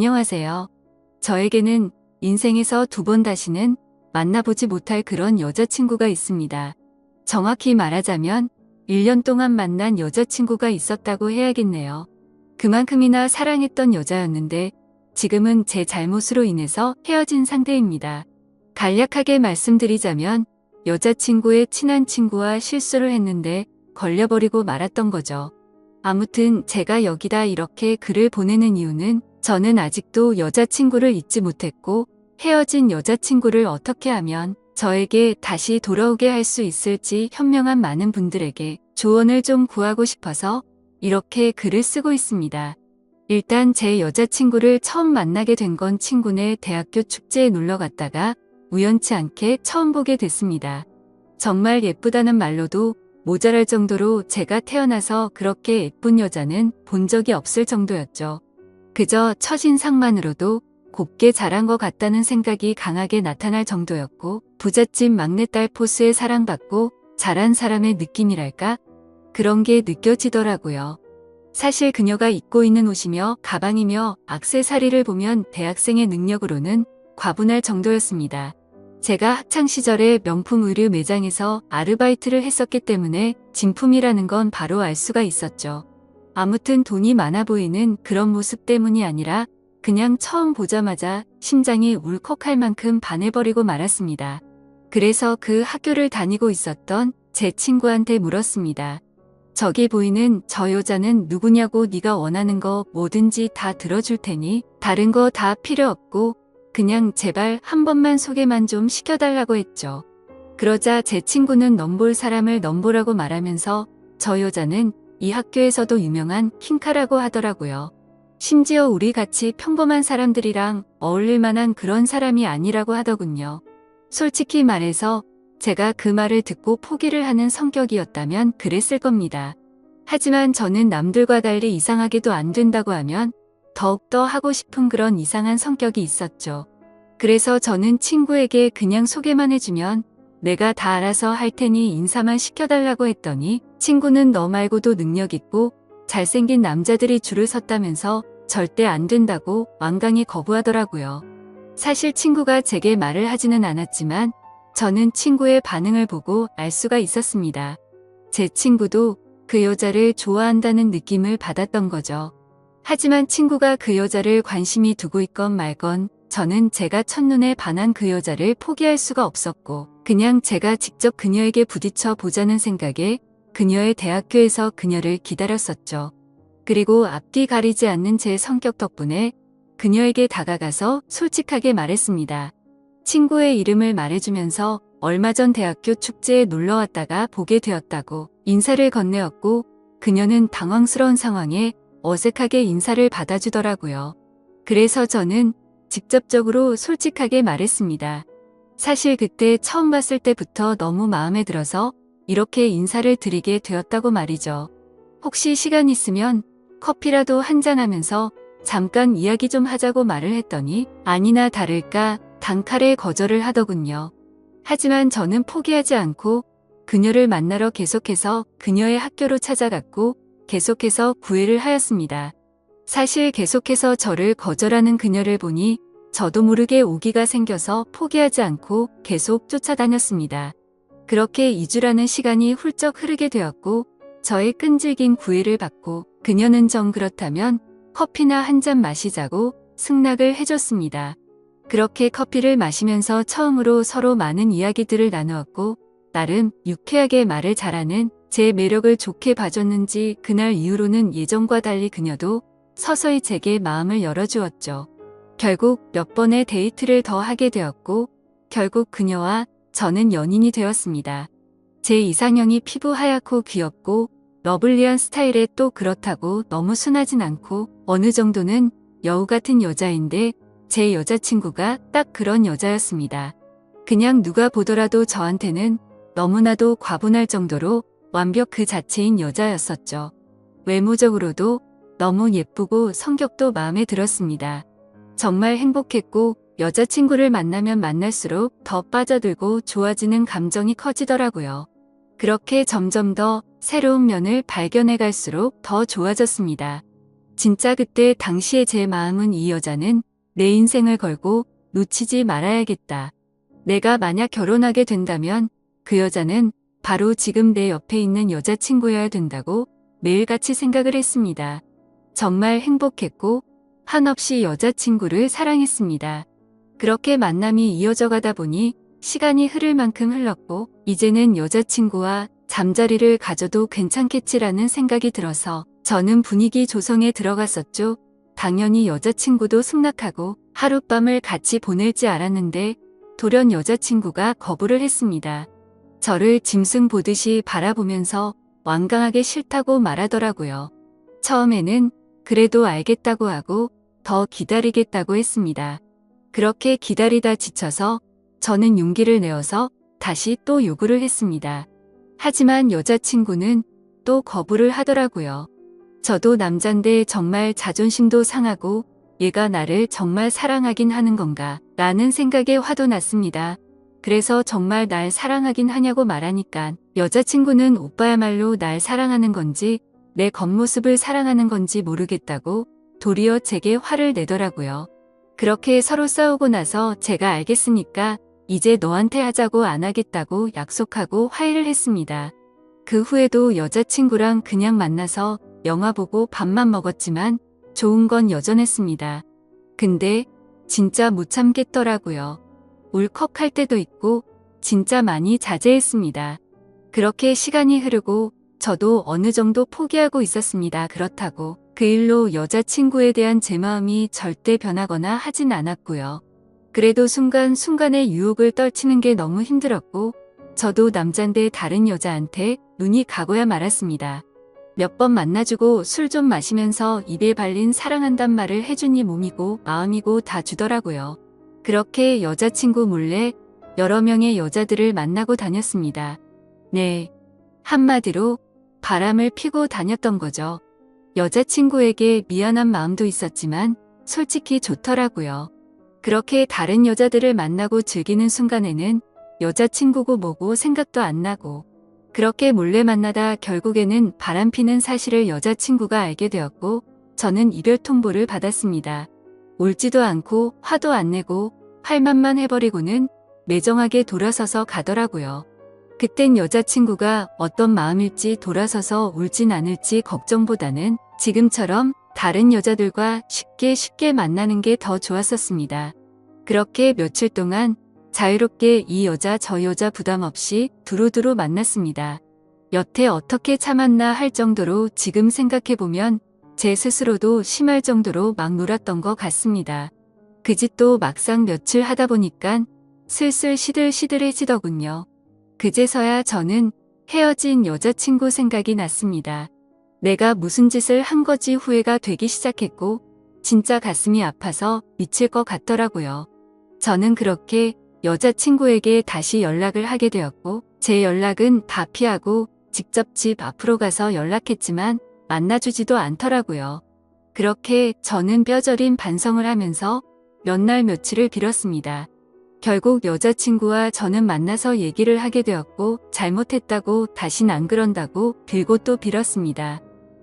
안녕하세요. 저에게는 인생에서 두 번 다시는 만나보지 못할 그런 여자친구가 있습니다. 정확히 말하자면 1년 동안 만난 여자친구가 있었다고 해야겠네요. 그만큼이나 사랑했던 여자였는데 지금은 제 잘못으로 인해서 헤어진 상태입니다. 간략하게 말씀드리자면 여자친구의 친한 친구와 실수를 했는데 걸려버리고 말았던 거죠. 아무튼 제가 여기다 이렇게 글을 보내는 이유는 저는 아직도 여자친구를 잊지 못했고 헤어진 여자친구를 어떻게 하면 저에게 다시 돌아오게 할 수 있을지 현명한 많은 분들에게 조언을 좀 구하고 싶어서 이렇게 글을 쓰고 있습니다. 일단 제 여자친구를 처음 만나게 된 건 친구네 대학교 축제에 놀러 갔다가 우연치 않게 처음 보게 됐습니다. 정말 예쁘다는 말로도 모자랄 정도로 제가 태어나서 그렇게 예쁜 여자는 본 적이 없을 정도였죠. 그저 첫인상만으로도 곱게 자란 것 같다는 생각이 강하게 나타날 정도였고 부잣집 막내딸 포스에 사랑받고 자란 사람의 느낌이랄까? 그런 게 느껴지더라고요. 사실 그녀가 입고 있는 옷이며 가방이며 액세서리를 보면 대학생의 능력으로는 과분할 정도였습니다. 제가 학창시절에 명품 의류 매장에서 아르바이트를 했었기 때문에 진품이라는 건 바로 알 수가 있었죠. 아무튼 돈이 많아 보이는 그런 모습 때문이 아니라 그냥 처음 보자마자 심장이 울컥할 만큼 반해버리고 말았습니다. 그래서 그 학교를 다니고 있었던 제 친구한테 물었습니다. 저기 보이는 저 여자는 누구냐고, 네가 원하는 거 뭐든지 다 들어줄 테니 다른 거 다 필요 없고 그냥 제발 한 번만 소개만 좀 시켜달라고 했죠. 그러자 제 친구는 넘볼 사람을 넘보라고 말하면서 저 여자는 이 학교에서도 유명한 킹카라고 하더라고요. 심지어 우리 같이 평범한 사람들이랑 어울릴 만한 그런 사람이 아니라고 하더군요. 솔직히 말해서 제가 그 말을 듣고 포기를 하는 성격이었다면 그랬을 겁니다. 하지만 저는 남들과 달리 이상하게도 안 된다고 하면 더욱더 하고 싶은 그런 이상한 성격이 있었죠. 그래서 저는 친구에게 그냥 소개만 해주면 내가 다 알아서 할 테니 인사만 시켜달라고 했더니 친구는 너 말고도 능력 있고 잘생긴 남자들이 줄을 섰다면서 절대 안 된다고 완강히 거부하더라고요. 사실 친구가 제게 말을 하지는 않았지만 저는 친구의 반응을 보고 알 수가 있었습니다. 제 친구도 그 여자를 좋아한다는 느낌을 받았던 거죠. 하지만 친구가 그 여자를 관심이 두고 있건 말건 저는 제가 첫눈에 반한 그 여자를 포기할 수가 없었고 그냥 제가 직접 그녀에게 부딪혀 보자는 생각에 그녀의 대학교에서 그녀를 기다렸었죠. 그리고 앞뒤 가리지 않는 제 성격 덕분에 그녀에게 다가가서 솔직하게 말했습니다. 친구의 이름을 말해주면서 얼마 전 대학교 축제에 놀러 왔다가 보게 되었다고 인사를 건네었고 그녀는 당황스러운 상황에 어색하게 인사를 받아주더라고요. 그래서 저는 직접적으로 솔직하게 말했습니다. 사실 그때 처음 봤을 때부터 너무 마음에 들어서 이렇게 인사를 드리게 되었다고 말이죠. 혹시 시간 있으면 커피라도 한잔하면서 잠깐 이야기 좀 하자고 말을 했더니 아니나 다를까 단칼에 거절을 하더군요. 하지만 저는 포기하지 않고 그녀를 만나러 계속해서 그녀의 학교로 찾아갔고 계속해서 구애를 하였습니다. 사실 계속해서 저를 거절하는 그녀를 보니 저도 모르게 오기가 생겨서 포기하지 않고 계속 쫓아다녔습니다. 그렇게 2주라는 시간이 훌쩍 흐르게 되었고 저의 끈질긴 구애를 받고 그녀는 정 그렇다면 커피나 한 잔 마시자고 승낙을 해줬습니다. 그렇게 커피를 마시면서 처음으로 서로 많은 이야기들을 나누었고 나름 유쾌하게 말을 잘하는 제 매력을 좋게 봐줬는지 그날 이후로는 예전과 달리 그녀도 서서히 제게 마음을 열어주었죠. 결국 몇 번의 데이트를 더 하게 되었고 결국 그녀와 저는 연인이 되었습니다. 제 이상형이 피부 하얗고 귀엽고 러블리한 스타일에 또 그렇다고 너무 순하진 않고 어느 정도는 여우 같은 여자인데 제 여자친구가 딱 그런 여자였습니다. 그냥 누가 보더라도 저한테는 너무나도 과분할 정도로 완벽 그 자체인 여자였었죠. 외모적으로도 너무 예쁘고 성격도 마음에 들었습니다. 정말 행복했고 여자친구를 만나면 만날수록 더 빠져들고 좋아지는 감정이 커지더라고요. 그렇게 점점 더 새로운 면을 발견해 갈수록 더 좋아졌습니다. 진짜 그때 당시에 제 마음은 이 여자는 내 인생을 걸고 놓치지 말아야겠다. 내가 만약 결혼하게 된다면 그 여자는 바로 지금 내 옆에 있는 여자친구여야 된다고 매일같이 생각을 했습니다. 정말 행복했고 한없이 여자친구를 사랑했습니다. 그렇게 만남이 이어져 가다 보니 시간이 흐를 만큼 흘렀고 이제는 여자친구와 잠자리를 가져도 괜찮겠지라는 생각이 들어서 저는 분위기 조성에 들어갔었죠. 당연히 여자친구도 승낙하고 하룻밤을 같이 보낼지 알았는데 돌연 여자친구가 거부를 했습니다. 저를 짐승 보듯이 바라보면서 완강하게 싫다고 말하더라고요. 처음에는 그래도 알겠다고 하고 더 기다리겠다고 했습니다. 그렇게 기다리다 지쳐서 저는 용기를 내어서 다시 또 요구를 했습니다. 하지만 여자친구는 또 거부를 하더라고요. 저도 남잔데 정말 자존심도 상하고 얘가 나를 정말 사랑하긴 하는 건가 라는 생각에 화도 났습니다. 그래서 정말 날 사랑하긴 하냐고 말하니까 여자친구는 오빠야말로 날 사랑하는 건지 내 겉모습을 사랑하는 건지 모르겠다고 도리어 제게 화를 내더라고요. 그렇게 서로 싸우고 나서 제가 알겠으니까 이제 너한테 하자고 안 하겠다고 약속하고 화해를 했습니다. 그 후에도 여자친구랑 그냥 만나서 영화 보고 밥만 먹었지만 좋은 건 여전했습니다. 근데 진짜 못 참겠더라고요. 울컥할 때도 있고 진짜 많이 자제했습니다. 그렇게 시간이 흐르고 저도 어느 정도 포기하고 있었습니다. 그렇다고 그 일로 여자친구에 대한 제 마음이 절대 변하거나 하진 않았고요. 그래도 순간순간의 유혹을 떨치는 게 너무 힘들었고 저도 남잔데 다른 여자한테 눈이 가고야 말았습니다. 몇 번 만나주고 술 좀 마시면서 입에 발린 사랑한단 말을 해주니 몸이고 마음이고 다 주더라고요. 그렇게 여자친구 몰래 여러 명의 여자들을 만나고 다녔습니다. 네, 한마디로 바람을 피고 다녔던 거죠. 여자친구에게 미안한 마음도 있었지만 솔직히 좋더라고요. 그렇게 다른 여자들을 만나고 즐기는 순간에는 여자친구고 뭐고 생각도 안 나고 그렇게 몰래 만나다 결국에는 바람피는 사실을 여자친구가 알게 되었고 저는 이별 통보를 받았습니다. 울지도 않고 화도 안 내고 할 말만 해버리고는 매정하게 돌아서서 가더라고요. 그땐 여자친구가 어떤 마음일지 돌아서서 울진 않을지 걱정보다는 지금처럼 다른 여자들과 쉽게 만나는 게 더 좋았었습니다. 그렇게 며칠 동안 자유롭게 이 여자 저 여자 부담 없이 두루두루 만났습니다. 여태 어떻게 참았나 할 정도로 지금 생각해보면 제 스스로도 심할 정도로 막 놀았던 것 같습니다. 그 짓도 막상 며칠 하다 보니까 슬슬 시들시들해지더군요. 그제서야 저는 헤어진 여자친구 생각이 났습니다. 내가 무슨 짓을 한 거지 후회가 되기 시작했고 진짜 가슴이 아파서 미칠 것 같더라고요. 저는 그렇게 여자친구에게 다시 연락을 하게 되었고 제 연락은 다 피하고 직접 집 앞으로 가서 연락했지만 만나주지도 않더라고요. 그렇게 저는 뼈저린 반성을 하면서 몇 날 며칠을 빌었습니다. 결국 여자친구와 저는 만나서 얘기를 하게 되었고 잘못했다고 다신 안 그런다고 빌고 또 빌었습니다.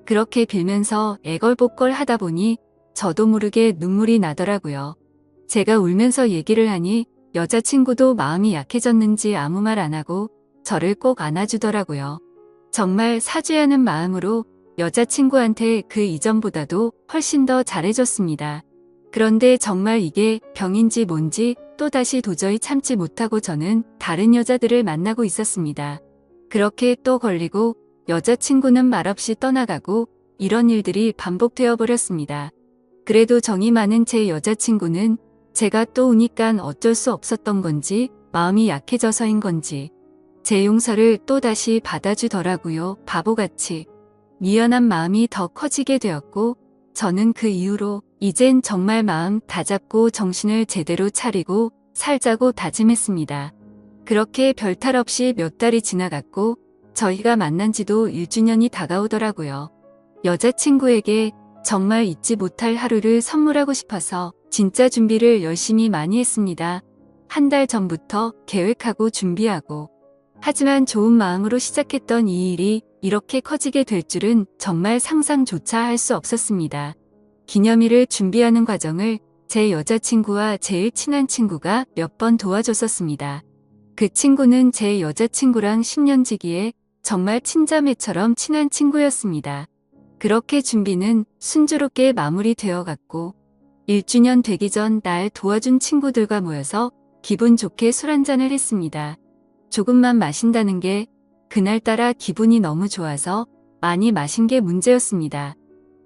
그렇게 빌면서 애걸복걸 하다 보니 저도 모르게 눈물이 나더라고요. 제가 울면서 얘기를 하니 여자친구도 마음이 약해졌는지 아무 말 안 하고 저를 꼭 안아주더라고요. 정말 사죄하는 마음으로 여자친구한테 그 이전보다도 훨씬 더 잘해줬습니다. 그런데 정말 이게 병인지 뭔지 또다시 도저히 참지 못하고 저는 다른 여자들을 만나고 있었습니다. 그렇게 또 걸리고 여자친구는 말없이 떠나가고 이런 일들이 반복되어 버렸습니다. 그래도 정이 많은 제 여자친구는 제가 또 우니깐 어쩔 수 없었던 건지 마음이 약해져서인 건지 제 용서를 또다시 받아주더라고요. 바보같이. 미안한 마음이 더 커지게 되었고 저는 그 이후로 이젠 정말 마음 다잡고 정신을 제대로 차리고 살자고 다짐했습니다. 그렇게 별탈 없이 몇 달이 지나갔고 저희가 만난 지도 1주년이 다가오더라고요. 여자친구에게 정말 잊지 못할 하루를 선물하고 싶어서 진짜 준비를 열심히 많이 했습니다. 한 달 전부터 계획하고 준비하고. 하지만 좋은 마음으로 시작했던 이 일이 이렇게 커지게 될 줄은 정말 상상조차 할 수 없었습니다. 기념일을 준비하는 과정을 제 여자친구와 제일 친한 친구가 몇 번 도와줬었습니다. 그 친구는 제 여자친구랑 10년지기에 정말 친자매처럼 친한 친구였습니다. 그렇게 준비는 순조롭게 마무리되어 갔고 1주년 되기 전 날 도와준 친구들과 모여서 기분 좋게 술 한잔을 했습니다. 조금만 마신다는 게 그날따라 기분이 너무 좋아서 많이 마신 게 문제였습니다.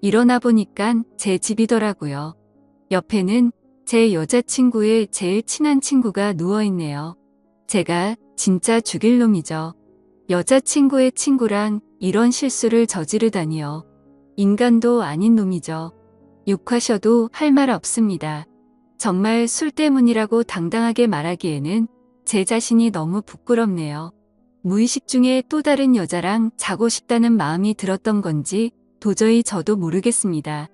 일어나 보니깐 제 집이더라고요. 옆에는 제 여자친구의 제일 친한 친구가 누워있네요. 제가 진짜 죽일 놈이죠. 여자친구의 친구랑 이런 실수를 저지르다니요. 인간도 아닌 놈이죠. 욕하셔도 할 말 없습니다. 정말 술 때문이라고 당당하게 말하기에는 제 자신이 너무 부끄럽네요. 무의식 중에 또 다른 여자랑 자고 싶다는 마음이 들었던 건지 도저히 저도 모르겠습니다.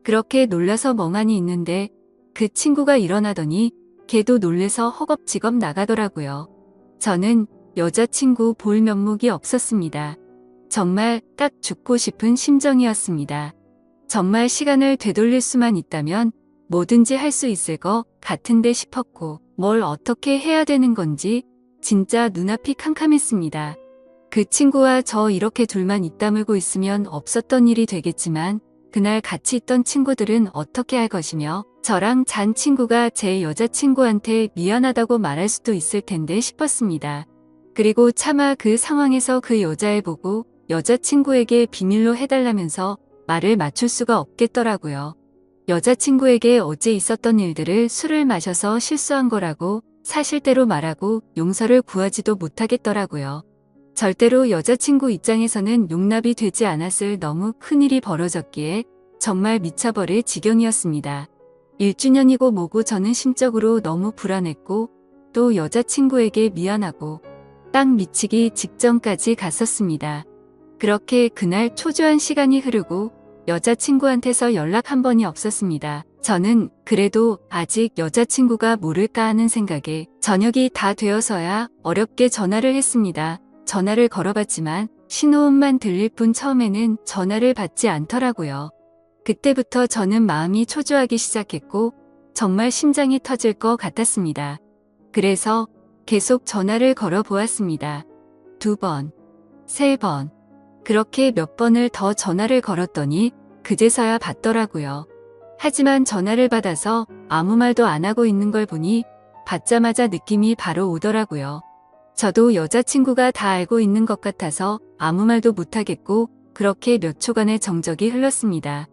그렇게 놀라서 멍하니 있는데 그 친구가 일어나더니 걔도 놀래서 허겁지겁 나가더라고요. 저는 여자친구 볼 면목이 없었습니다. 정말 딱 죽고 싶은 심정이었습니다. 정말 시간을 되돌릴 수만 있다면 뭐든지 할 수 있을 것 같은데 싶었고 뭘 어떻게 해야 되는 건지 진짜 눈앞이 캄캄했습니다. 그 친구와 저 이렇게 둘만 입 다물고 있으면 없었던 일이 되겠지만 그날 같이 있던 친구들은 어떻게 할 것이며 저랑 잔 친구가 제 여자친구한테 미안하다고 말할 수도 있을 텐데 싶었습니다. 그리고 차마 그 상황에서 그 여자애 보고 여자친구에게 비밀로 해달라면서 말을 맞출 수가 없겠더라고요. 여자친구에게 어제 있었던 일들을 술을 마셔서 실수한 거라고 사실대로 말하고 용서를 구하지도 못하겠더라고요. 절대로 여자친구 입장에서는 용납이 되지 않았을 너무 큰일이 벌어졌기에 정말 미쳐버릴 지경이었습니다. 1주년이고 뭐고 저는 심적으로 너무 불안했고 또 여자친구에게 미안하고 딱 미치기 직전까지 갔었습니다. 그렇게 그날 초조한 시간이 흐르고 여자친구한테서 연락 한 번이 없었습니다. 저는 그래도 아직 여자친구가 모를까 하는 생각에 저녁이 다 되어서야 어렵게 전화를 했습니다. 전화를 걸어봤지만 신호음만 들릴 뿐 처음에는 전화를 받지 않더라고요. 그때부터 저는 마음이 초조하기 시작했고 정말 심장이 터질 것 같았습니다. 그래서 계속 전화를 걸어보았습니다. 2번, 3번. 그렇게 몇 번을 더 전화를 걸었더니 그제서야 받더라고요. 하지만 전화를 받아서 아무 말도 안 하고 있는 걸 보니 받자마자 느낌이 바로 오더라고요. 저도 여자친구가 다 알고 있는 것 같아서 아무 말도 못하겠고 그렇게 몇 초간의 정적이 흘렀습니다.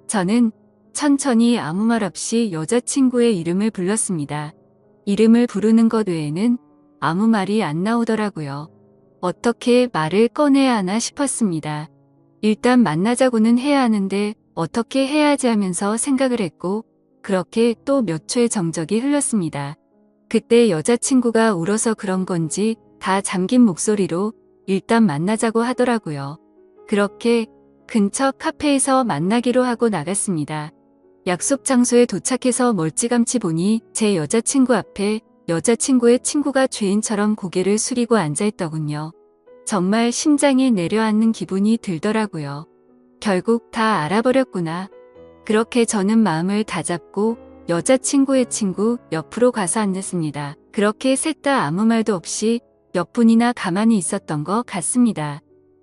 저는 천천히 아무 말 없이 여자친구의 이름을 불렀습니다. 이름을 부르는 것 외에는 아무 말이 안 나오더라고요. 어떻게 말을 꺼내야 하나 싶었습니다. 일단 만나자고는 해야 하는데 어떻게 해야 하지 하면서 생각을 했고 그렇게 또 몇 초의 정적이 흘렀습니다. 그때 여자친구가 울어서 그런 건지 다 잠긴 목소리로 일단 만나자고 하더라고요. 그렇게 근처 카페에서 만나기로 하고 나갔습니다. 약속 장소에 도착해서 멀찌감치 보니 제 여자친구 앞에 여자친구의 친구가 죄인처럼 고개를 숙이고 앉아있더군요. 정말 심장이 내려앉는 기분이 들더라고요. 결국 다 알아버렸구나. 그렇게 저는 마음을 다잡고 여자친구의 친구 옆으로 가서 앉았습니다. 그렇게 셋 다 아무 말도 없이 몇 분이나 가만히 있었던 것 같습니다.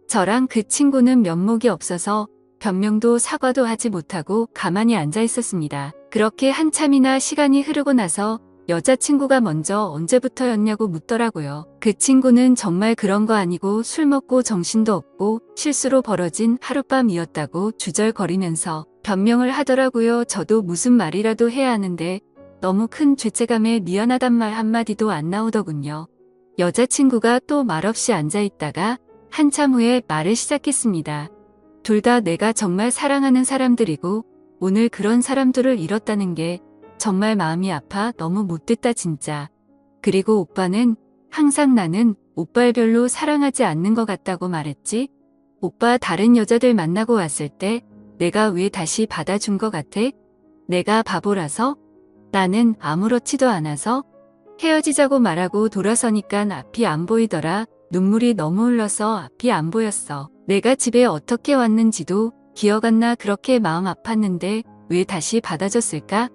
저랑 그 친구는 면목이 없어서 변명도 사과도 하지 못하고 가만히 앉아 있었습니다. 그렇게 한참이나 시간이 흐르고 나서 여자친구가 먼저 언제부터였냐고 묻더라고요. 그 친구는 정말 그런 거 아니고 술 먹고 정신도 없고 실수로 벌어진 하룻밤이었다고 주절거리면서 변명을 하더라고요. 저도 무슨 말이라도 해야 하는데 너무 큰 죄책감에 미안하단 말 한마디도 안 나오더군요. 여자친구가 또 말없이 앉아있다가 한참 후에 말을 시작했습니다. 둘 다 내가 정말 사랑하는 사람들이고 오늘 그런 사람들을 잃었다는 게 정말 마음이 아파 너무 못됐다 진짜. 그리고 오빠는 항상 나는 오빠를 별로 사랑하지 않는 것 같다고 말했지? 오빠 다른 여자들 만나고 왔을 때 내가 왜 다시 받아준 것 같아? 내가 바보라서? 나는 아무렇지도 않아서? 헤어지자고 말하고 돌아서니깐 앞이 안 보이더라. 눈물이 너무 흘러서 앞이 안 보였어. 내가 집에 어떻게 왔는지도 기억 안 나. 그렇게 마음 아팠는데 왜 다시 받아줬을까?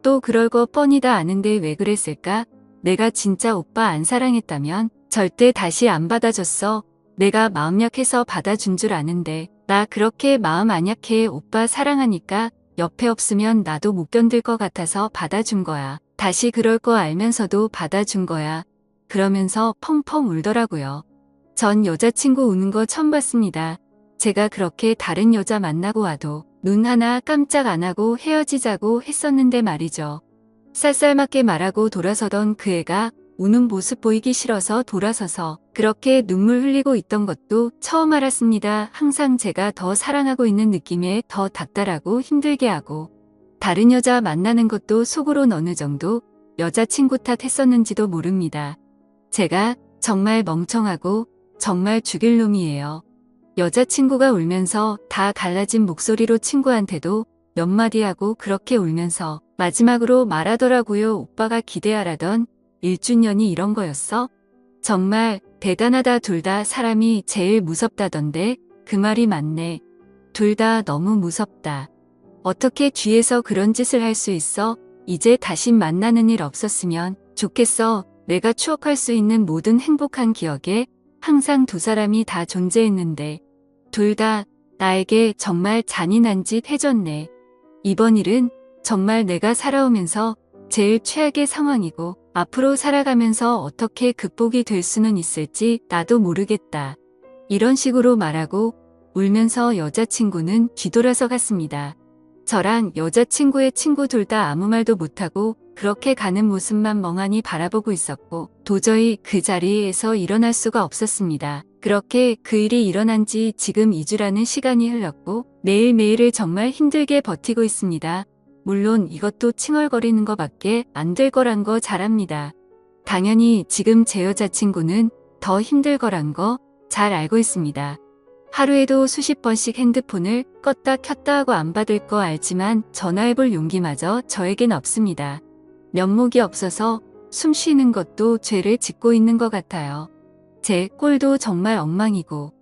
또 그럴 거 뻔히 다 아는데 왜 그랬을까? 내가 진짜 오빠 안 사랑했다면 절대 다시 안 받아줬어. 내가 마음 약해서 받아준 줄 아는데 나 그렇게 마음 안 약해. 오빠 사랑하니까 옆에 없으면 나도 못 견딜 것 같아서 받아준 거야. 다시 그럴 거 알면서도 받아준 거야. 그러면서 펑펑 울더라고요. 전 여자친구 우는 거 처음 봤습니다. 제가 그렇게 다른 여자 만나고 와도 눈 하나 깜짝 안 하고 헤어지자고 했었는데 말이죠. 쌀쌀맞게 말하고 돌아서던 그 애가 우는 모습 보이기 싫어서 돌아서서 그렇게 눈물 흘리고 있던 것도 처음 알았습니다. 항상 제가 더 사랑하고 있는 느낌에 더 닥달하고 힘들게 하고 다른 여자 만나는 것도 속으론 어느 정도 여자친구 탓 했었는지도 모릅니다. 제가 정말 멍청하고 정말 죽일 놈이에요. 여자친구가 울면서 다 갈라진 목소리로 친구한테도 몇 마디 하고 그렇게 울면서 마지막으로 말하더라고요. 오빠가 기대하라던 1주년이 이런 거였어? 정말 대단하다. 둘 다 사람이 제일 무섭다던데 그 말이 맞네. 둘 다 너무 무섭다. 어떻게 뒤에서 그런 짓을 할 수 있어? 이제 다신 만나는 일 없었으면 좋겠어. 내가 추억할 수 있는 모든 행복한 기억에 항상 두 사람이 다 존재했는데 둘 다 나에게 정말 잔인한 짓 해줬네. 이번 일은 정말 내가 살아오면서 제일 최악의 상황이고 앞으로 살아가면서 어떻게 극복이 될 수는 있을지 나도 모르겠다. 이런 식으로 말하고 울면서 여자친구는 뒤돌아서 갔습니다. 저랑 여자친구의 친구 둘 다 아무 말도 못하고 그렇게 가는 모습만 멍하니 바라보고 있었고 도저히 그 자리에서 일어날 수가 없었습니다. 그렇게 그 일이 일어난 지 지금 2주라는 시간이 흘렀고 매일매일을 정말 힘들게 버티고 있습니다. 물론 이것도 칭얼거리는 것밖에 안 될 거란 거 잘 압니다. 당연히 지금 제 여자친구는 더 힘들 거란 거 잘 알고 있습니다. 하루에도 수십 번씩 핸드폰을 껐다 켰다 하고 안 받을 거 알지만 전화해볼 용기마저 저에겐 없습니다. 면목이 없어서 숨 쉬는 것도 죄를 짓고 있는 것 같아요. 제 꼴도 정말 엉망이고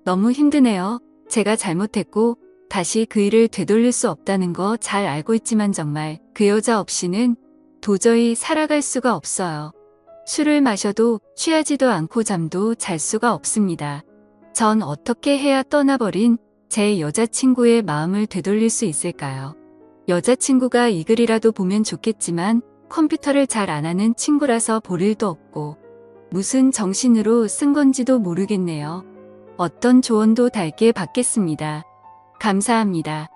너무 힘드네요. 제가 잘못했고 다시 그 일을 되돌릴 수 없다는 거 잘 알고 있지만 정말 그 여자 없이는 도저히 살아갈 수가 없어요. 술을 마셔도 취하지도 않고 잠도 잘 수가 없습니다. 전 어떻게 해야 떠나버린 제 여자친구의 마음을 되돌릴 수 있을까요? 여자친구가 이 글이라도 보면 좋겠지만 컴퓨터를 잘 안 하는 친구라서 볼 일도 없고 무슨 정신으로 쓴 건지도 모르겠네요. 어떤 조언도 달게 받겠습니다. 감사합니다.